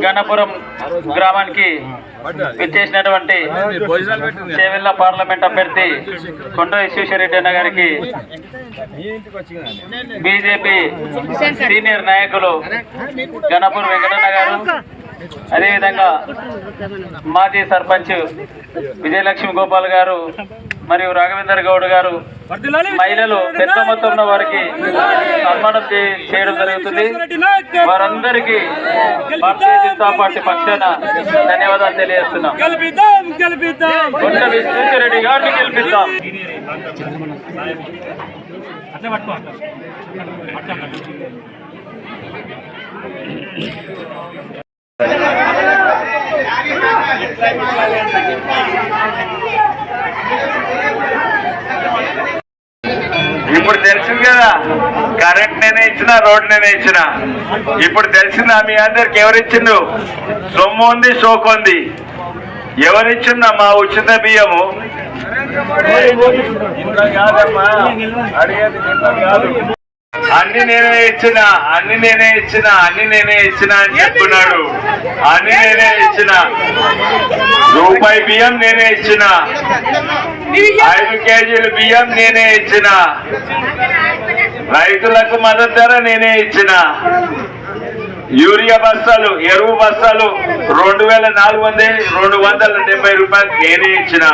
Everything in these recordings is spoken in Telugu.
గణపురం గ్రామానికి విచ్చేసినటువంటి చేవెళ్ళ పార్లమెంట్ అభ్యర్థి కొండ విశ్వేశ్వరరెడ్డి అన్న గారికి బీజేపీ సీనియర్ నాయకులు గణపురం వెంకటన్న గారు, అదేవిధంగా మాజీ సర్పంచ్ విజయలక్ష్మి గోపాల్ గారు మరియు రాఘవేందర్ గౌడ్ గారు, మహిళలు పెద్ద మొత్తంలో వారికి సన్మానం చేయడం జరుగుతుంది. వారందరికీ భారతీయ జనతా పార్టీ పక్షాన ధన్యవాదాలు తెలియజేస్తున్నాం. కొండ విశ్వేశ్వరరెడ్డి గారిని గెలిపిద్దాం. ఇప్పుడు తెలిసింది కదా, కరెంట్ నేనే ఇచ్చిన, రోడ్ నేనే ఇచ్చిన. ఇప్పుడు తెలిసిందా మీ అందరికి? ఎవరిచ్చిండు? సొమ్ము ఉంది, షోకు ఉంది. ఎవరిచ్చిందా మా ఉచిత బియ్యము? అడిగేది కాదు. అన్ని నేనే ఇచ్చిన, అన్ని నేనే ఇచ్చిన, అన్ని నేనే ఇచ్చిన అని చెప్తున్నాడు. అన్ని నేనే ఇచ్చిన. రూపాయి బియ్యం నేనే ఇచ్చిన, 5 కేజీలు బియ్యం నేనే ఇచ్చిన, రైతులకు మద్దతు ధర నేనే ఇచ్చిన, యూరియా బస్తాలు, ఎరువు బస్తాలు 2470 రూపాయలు నేనే ఇచ్చిన,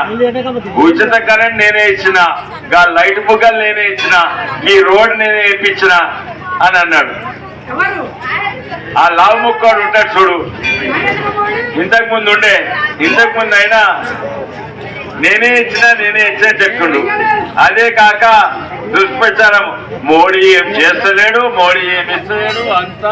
ఉచిత కరెంట్ నేనే ఇచ్చిన, లైట్ బుగ్గలు నేనే ఇచ్చిన, ఈ రోడ్ నేనే వేయించిన అని అన్నాడు. ఆ లావు ముక్కోడు ఉంటాడు చూడు, ఇంతకు ముందు అయినా నేనే ఇచ్చిన చెప్తుండు. అదే కాక దుష్ప్రచారం, మోడీ ఏం చేస్తలేడు, మోడీ ఏమి ఇస్తలేడు అంతా